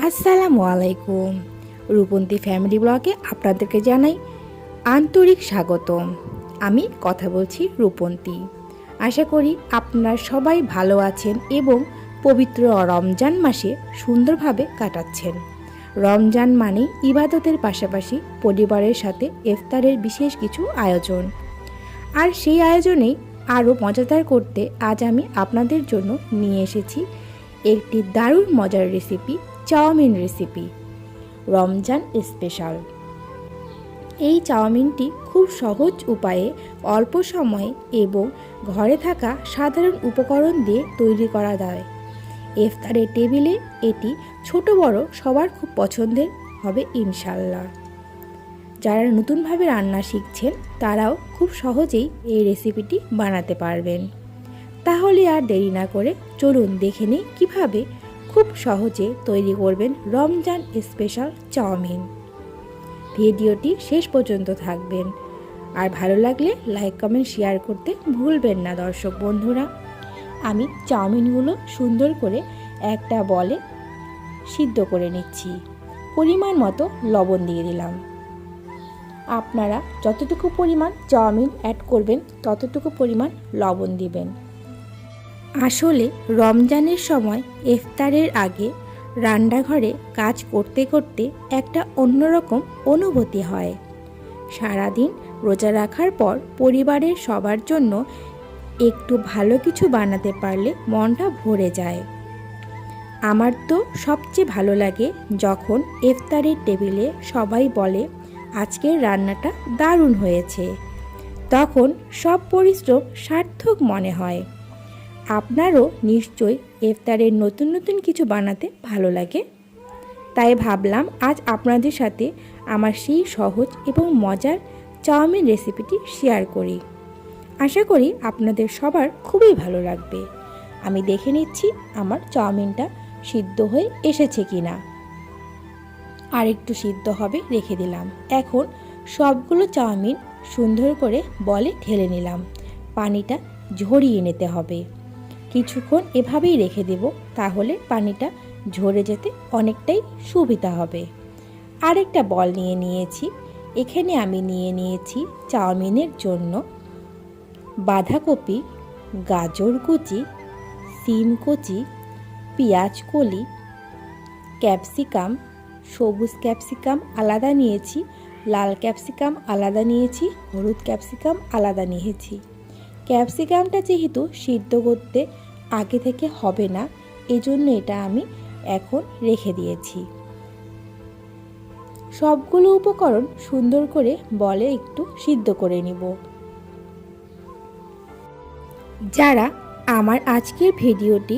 আসসালামু আলাইকুম। রূপন্তী ফ্যামিলি ব্লগে আপনাদেরকে জানাই আন্তরিক স্বাগতম। আমি কথা বলছি রূপন্তী। আশা করি আপনারা সবাই ভালো আছেন এবং পবিত্র রমজান মাসে সুন্দরভাবে কাটাচ্ছেন। রমজান মানে ইবাদতের পাশাপাশি পরিবারের সাথে ইফতারের বিশেষ কিছু আয়োজন, আর সেই আয়োজনেই আরও মজাদার করতে আজ আমি আপনাদের জন্য নিয়ে এসেছি একটি দারুণ মজার recipe, chow mein recipe, Ramzan special. এই চাউমিনটি খুব সহজ উপায়ে অল্প সময়ে এবং ঘরে থাকা সাধারণ উপকরণ দিয়ে তৈরি করা যায়। ইফতারের টেবিলে এটি ছোট বড় সবার খুব পছন্দের হবে ইনশাল্লাহ। যারা নতুনভাবে রান্না শিখছেন তারাও খুব সহজেই এই রেসিপিটি বানাতে পারবেন। তাহলে আর দেরি না করে চলুন দেখে নিই কীভাবে খুব সহজে তৈরি করবেন রমজান স্পেশাল চাউমিন। ভিডিওটি শেষ পর্যন্ত থাকবেন, আর ভালো লাগলে লাইক কমেন্ট শেয়ার করতে ভুলবেন না দর্শক বন্ধুরা। আমি চাউমিনগুলো সুন্দর করে একটা বলে সিদ্ধ করে নিচ্ছি। পরিমাণ মতো লবণ দিয়ে দিলাম। আপনারা যতটুকু পরিমাণ চাউমিন অ্যাড করবেন ততটুকু পরিমাণ লবণ দিবেন। আসলে রমজানের সময় ইফতারের আগে রান্নাঘরে কাজ করতে করতে একটা অন্যরকম অনুভূতি হয়। সারাদিন রোজা রাখার পর পরিবারের সবার জন্য একটু ভালো কিছু বানাতে পারলে মনটা ভরে যায়। আমার তো সবচেয়ে ভালো লাগে যখন ইফতারের টেবিলে সবাই বলে আজকের রান্নাটা দারুণ হয়েছে। তখন সব পরিশ্রম সার্থক মনে হয়। আপনারও নিশ্চয়ই ইফতারের নতুন নতুন কিছু বানাতে ভালো লাগে। তাই ভাবলাম আজ আপনাদের সাথে আমার সেই সহজ এবং মজার চাউমিন রেসিপিটি শেয়ার করি। আশা করি আপনাদের সবার খুবই ভালো লাগবে। আমি দেখে নিচ্ছি আমার চাউমিনটা সিদ্ধ হয়ে এসেছে কিনা। আর একটু সিদ্ধ হবে রেখে দিলাম। এখন সবগুলো চাউমিন সুন্দর করে বলে ঢেলে নিলাম। পানিটা ঝরিয়ে নিতে হবে। কিছুক্ষণ এভাবেই রেখে দেব, তাহলে পানিটা ঝরে যেতে অনেকটাই সুবিধা হবে। আরেকটা বল নিয়ে নিয়েছি। এখানে আমি নিয়ে নিয়েছি চাউমিনের জন্য বাঁধাকপি, গাজর কুচি, সিম কুচি, পেঁয়াজ কলি, ক্যাপসিকাম, সবুজ ক্যাপসিকাম আলাদা নিয়েছি, লাল ক্যাপসিকাম আলাদা নিয়েছি, হলুদ ক্যাপসিকাম আলাদা নিয়েছি। ক্যাপসিকামটা যেহেতু সিদ্ধ করতে আগে থেকে হবে না, এজন্য এটা আমি এখন রেখে দিয়েছি। সবগুলো উপকরণ সুন্দর করে বলে একটু সিদ্ধ করে নিব। যারা আমার আজকের ভিডিওটি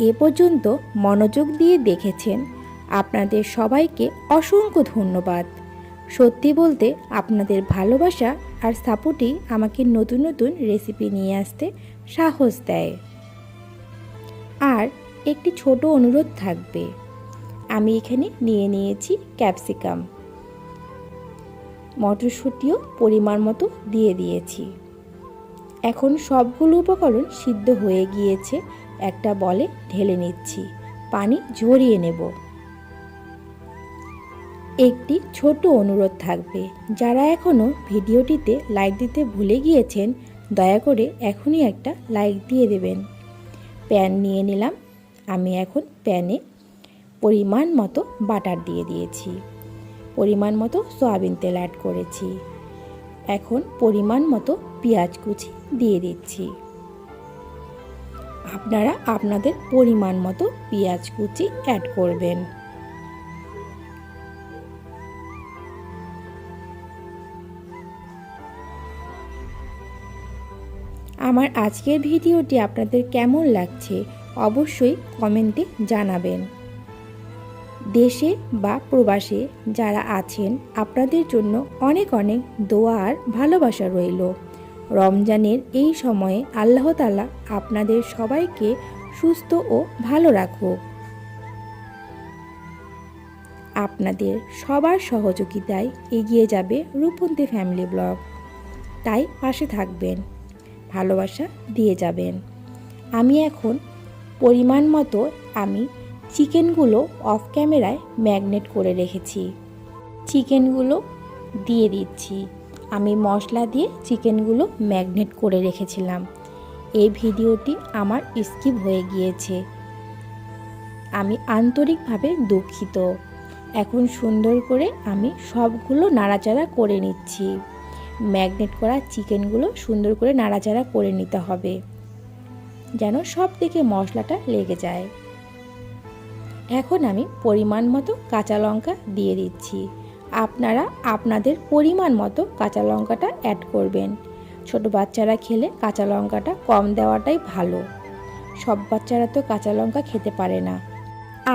এ পর্যন্ত মনোযোগ দিয়ে দেখেছেন, আপনাদের সবাইকে অসংখ্য ধন্যবাদ। সত্যি বলতে আপনাদের ভালোবাসা আর সাপোর্টই আমাকে নতুন নতুন রেসিপি নিয়ে আসতে সাহস দেয়। আর একটি ছোট অনুরোধ থাকবে, আমি এখানে নিয়ে নিয়েছি ক্যাপসিকাম, মটরশুঁটিও পরিমাণ মতো দিয়ে দিয়েছি। এখন সবগুলো উপকরণ সিদ্ধ হয়ে গিয়েছে, একটা বলে ঢেলে নিচ্ছি। পানি ঝরিয়ে নেব। একটি ছোট অনুরোধ থাকবে, যারা এখনও ভিডিওটিতে লাইক দিতে ভুলে গিয়েছেন দয়া করে এখনই একটা লাইক দিয়ে দেবেন। প্যান নিয়ে নিলাম। আমি এখন প্যানে পরিমাণ মতো বাটার দিয়ে দিয়েছি, পরিমাণ মতো সয়াবিন তেল অ্যাড করেছি। এখন পরিমাণ মতো পেঁয়াজ কুচি দিয়ে দিচ্ছি। আপনারা আপনাদের পরিমাণ মতো পেঁয়াজ কুচি অ্যাড করবেন। আমার আজকের ভিডিওটি আপনাদের কেমন লাগছে অবশ্যই কমেন্টে জানাবেন। দেশে বা প্রবাসে যারা আছেন আপনাদের জন্য অনেক অনেক দোয়া আর ভালোবাসা রইল। রমজানের এই সময়ে আল্লাহ তাআলা আপনাদের সবাইকে সুস্থ ও ভালো রাখুক। আপনাদের সবার সহযোগিতায় এগিয়ে যাবে রূপন্তী ফ্যামিলি ব্লগ। তাই পাশে থাকবেন, ভালোবাসা দিয়ে যাবেন। আমি এখন পরিমাণ মতো চিকেনগুলো অফ ক্যামেরায় ম্যাগনেট করে রেখেছি। চিকেনগুলো দিয়ে দিচ্ছি। আমি মশলা দিয়ে চিকেনগুলো ম্যাগনেট করে রেখেছিলাম। এই ভিডিওটি আমার স্কিপ হয়ে গিয়েছে, আমি আন্তরিকভাবে দুঃখিত। এখন সুন্দর করে আমি সবগুলো নাড়াচাড়া করে নিচ্ছি। ম্যাগনেট করা চিকেনগুলো সুন্দর করে নাড়াচাড়া করে নিতে হবে, যেন সব দিকে মশলাটা লেগে যায়। এখন আমি পরিমাণ মতো কাঁচা লঙ্কা দিয়ে দিচ্ছি। আপনারা আপনাদের পরিমাণ মতো কাঁচা লঙ্কাটা অ্যাড করবেন। ছোট বাচ্চারা খেলে কাঁচা লঙ্কাটা কম দেওয়াটাই ভালো। সব বাচ্চারা তো কাঁচা লঙ্কা খেতে পারে না।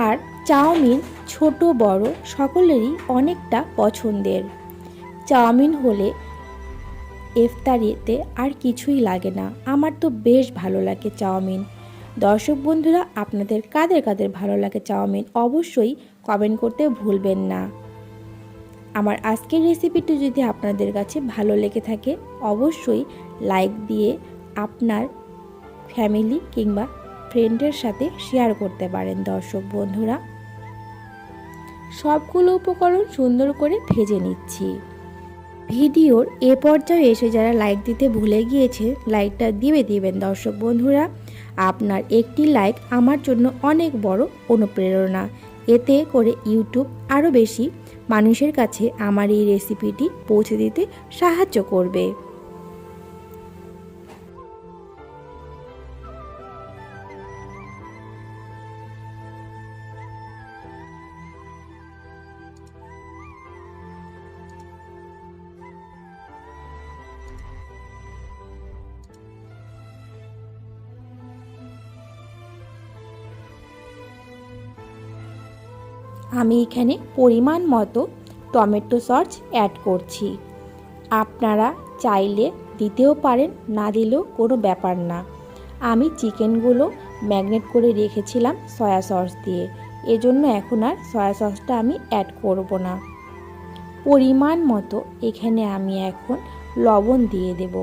আর চাউমিন ছোট বড় সকলেরই অনেকটা পছন্দের। চাউমিন হলে ইফতারিতে আর কিছুই লাগে না। আমার তো বেশ ভালো লাগে চাউমিন। দর্শক বন্ধুরা, আপনাদের কাদের কাদের ভালো লাগে চাউমিন অবশ্যই কমেন্ট করতে ভুলবেন না। আমার আজকের রেসিপিটি যদি আপনাদের কাছে ভালো লেগে থাকে অবশ্যই লাইক দিয়ে আপনার ফ্যামিলি কিংবা ফ্রেন্ডের সাথে শেয়ার করতে পারেন। দর্শক বন্ধুরা, সবগুলো উপকরণ সুন্দর করে ভেজে নিচ্ছি। ভিডিওর এ পর্যায়ে এসে যারা লাইক দিতে ভুলে গিয়েছে লাইকটা দিবেন। দর্শক বন্ধুরা, আপনার একটি লাইক আমার জন্য অনেক বড় অনুপ্রেরণা। এতে করে ইউটিউব আরও বেশি মানুষের কাছে আমার এই রেসিপিটি পৌঁছে দিতে সাহায্য করবে। আমি এখানে পরিমাণ মতো টমেটো সস অ্যাড করছি। আপনারা চাইলে দিতেও পারেন, না দিলেও কোনো ব্যাপার না। আমি চিকেনগুলো ম্যাগনেট করে রেখেছিলাম সয়া সস দিয়ে, এজন্য এখন আর সয়া সসটা আমি অ্যাড করব না। পরিমাণ মতো এখানে আমি এখন লবণ দিয়ে দেব।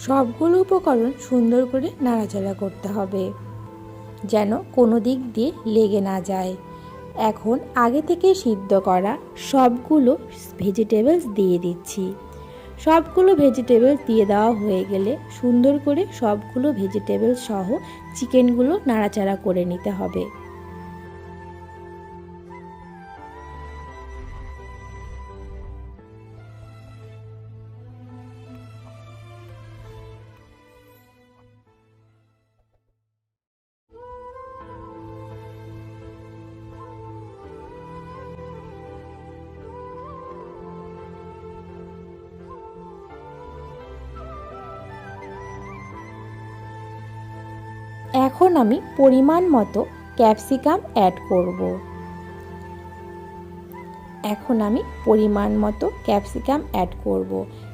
সবগুলো উপকরণ সুন্দর করে নাড়াচাড়া করতে হবে, যেন কোনো দিক দিয়ে লেগে না যায়। এখন আগে থেকে সিদ্ধ করা সবগুলো ভেজিটেবলস দিয়ে দিচ্ছি। সবগুলো ভেজিটেবলস দিয়ে দেওয়া হয়ে গেলে সুন্দর করে সবগুলো ভেজিটেবলস সহ চিকেনগুলো নাড়াচাড়া করে নিতে হবে। এখন আমি পরিমাণ মতো ক্যাপসিকাম অ্যাড করব।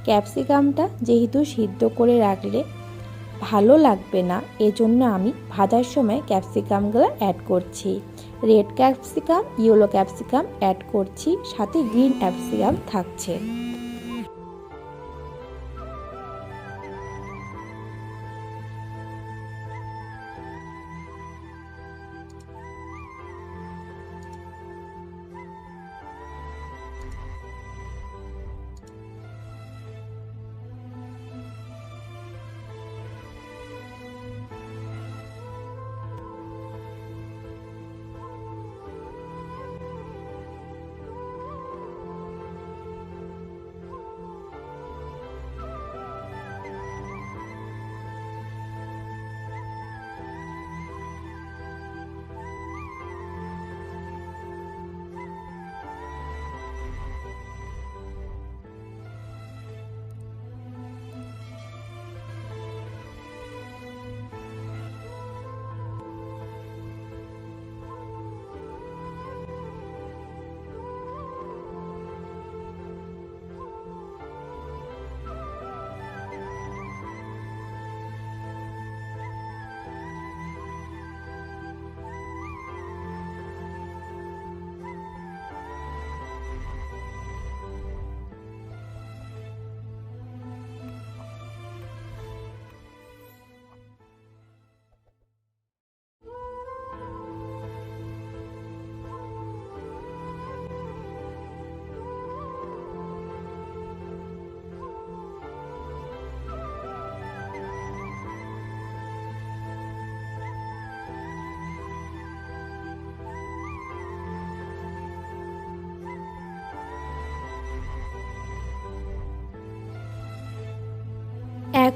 ক্যাপসিকামটা যেহেতু সিদ্ধ করে রাখলে ভালো লাগবে না, এজন্য আমি ভাজার সময় ক্যাপসিকামগুলো অ্যাড করছি। Red capsicum, yellow capsicum add করছি, সাথে গ্রিন ক্যাপসিকাম থাকছে।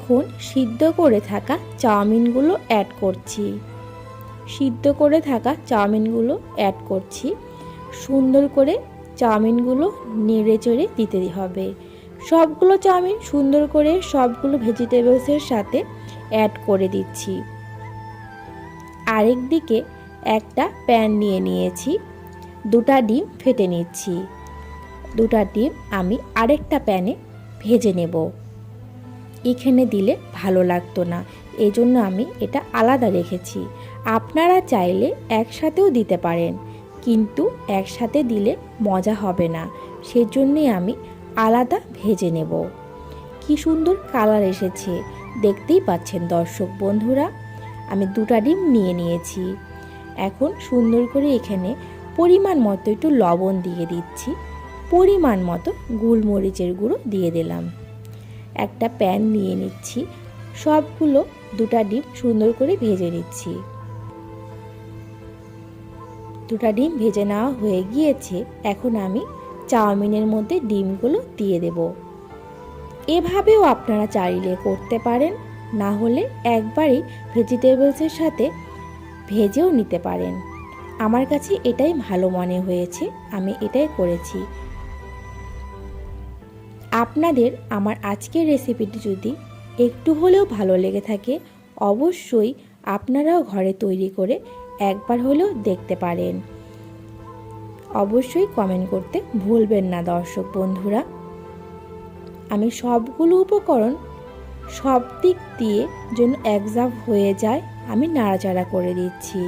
এখন সিদ্ধ করে থাকা চাউমিনগুলো অ্যাড করছি। সুন্দর করে চাউমিনগুলো নেড়ে চেড়ে দিতে হবে। সবগুলো চাউমিন সুন্দর করে সবগুলো ভেজিটেবলসের সাথে অ্যাড করে দিচ্ছি। আরেক দিকে একটা প্যান নিয়ে নিয়েছি, 2টা ডিম ফেটে নিচ্ছি। 2টা ডিম আমি আরেকটা প্যানে ভেজে নেব। এখানে দিলে ভালো লাগতো না, এজন্য আমি এটা আলাদা রেখেছি। আপনারা চাইলে একসাথেও দিতে পারেন, কিন্তু একসাথে দিলে মজা হবে না, সেজন্যই আমি আলাদা ভেজে নেব। কি সুন্দর কালার এসেছে, দেখতেই পাচ্ছেন দর্শক বন্ধুরা। আমি 2টা ডিম নিয়ে নিয়েছি। এখন সুন্দর করে এখানে পরিমাণ মতো একটু লবণ দিয়ে দিচ্ছি, পরিমাণ মতো গোলমরিচের গুঁড়ো দিয়ে দিলাম। একটা প্যান নিয়ে নিচ্ছি, সবগুলো 2টা ডিম সুন্দর করে ভেজে নিচ্ছি। 2টা ডিম ভেজে নেওয়া হয়ে গিয়েছে। এখন আমি চাউমিনের মধ্যে ডিমগুলো দিয়ে দেব। এভাবেও আপনারা চাইলে করতে পারেন, না হলে একবারই ভেজিটেবলসের সাথে ভেজেও নিতে পারেন। আমার কাছে এটাই ভালো মনে হয়েছে, আমি এটাই করেছি। আপনাদের আমার আজকের রেসিপিটি যদি একটু হলেও ভালো লেগে থাকে, অবশ্যই আপনারাও ঘরে তৈরি করে একবার হলেও দেখতে পারেন। অবশ্যই কমেন্ট করতে ভুলবেন না দর্শক বন্ধুরা। আমি সবগুলো উপকরণ সব দিক দিয়ে যেন একজাম হয়ে যায় আমি নাড়াচাড়া করে দিচ্ছি।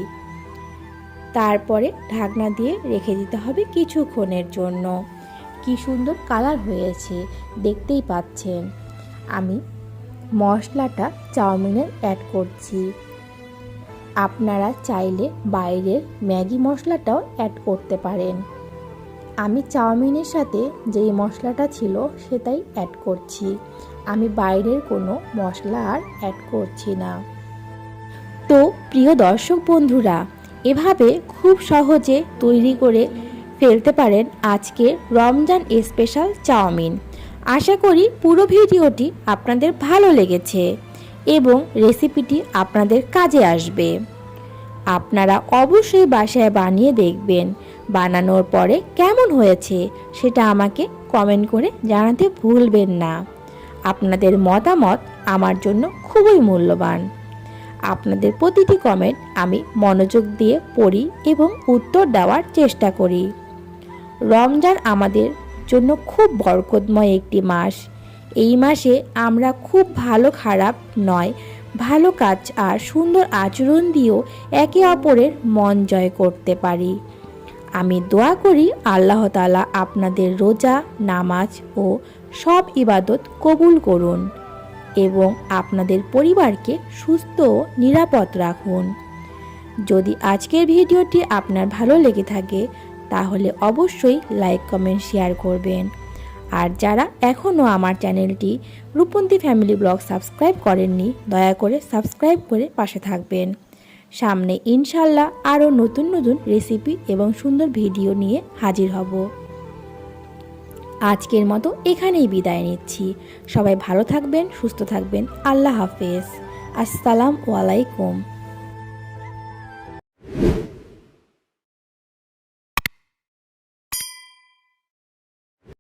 তারপরে ঢাকনা দিয়ে রেখে দিতে হবে কিছুক্ষণের জন্য। কি সুন্দর কালার হয়েছে দেখতেই পাচ্ছেন। আমি মশলাটা চাউমিনের অ্যাড করছি। আপনারা চাইলে বাইরের ম্যাগি মশলাটাও অ্যাড করতে পারেন। আমি চাউমিনের সাথে যেই মশলাটা ছিল সেটাই অ্যাড করছি, আমি বাইরের কোনো মশলা আর অ্যাড করছি না। তো প্রিয় দর্শক বন্ধুরা, এভাবে খুব সহজে তৈরি করে ফেলতে পারেন আজকে রমজান স্পেশাল চাউমিন। আশা করি পুরো ভিডিওটি আপনাদের ভালো লেগেছে এবং রেসিপিটি আপনাদের কাজে আসবে। আপনারা অবশ্যই বাসায় বানিয়ে দেখবেন, বানানোর পরে কেমন হয়েছে সেটা আমাকে কমেন্ট করে জানাতে ভুলবেন না। আপনাদের মতামত আমার জন্য খুবই মূল্যবান। আপনাদের প্রতিটি কমেন্ট আমি মনোযোগ দিয়ে পড়ি এবং উত্তর দেওয়ার চেষ্টা করি। রমজান আমাদের জন্য খুব বরকতময় একটি মাস। এই মাসে আমরা খুব ভালো খারাপ নয়, ভালো কাজ আর সুন্দর আচরণ দিয়েও একে অপরের মন জয় করতে পারি। আমি দোয়া করি আল্লাহ তাআলা আপনাদের রোজা, নামাজ ও সব ইবাদত কবুল করুন এবং আপনাদের পরিবারকে সুস্থ ও নিরাপদ রাখুন। যদি আজকের ভিডিওটি আপনার ভালো লেগে থাকে তাহলে অবশ্যই লাইক, কমেন্ট, শেয়ার করবেন। আর যারা এখনও আমার চ্যানেলটি রূপন্তী ফ্যামিলি ব্লগ সাবস্ক্রাইব করেননি, দয়া করে সাবস্ক্রাইব করে পাশে থাকবেন। সামনে ইনশাল্লাহ আরও নতুন নতুন রেসিপি এবং সুন্দর ভিডিও নিয়ে হাজির হব। আজকের মতো এখানেই বিদায় নিচ্ছি। সবাই ভালো থাকবেন, সুস্থ থাকবেন। আল্লাহ হাফেজ। আসসালামু আলাইকুম।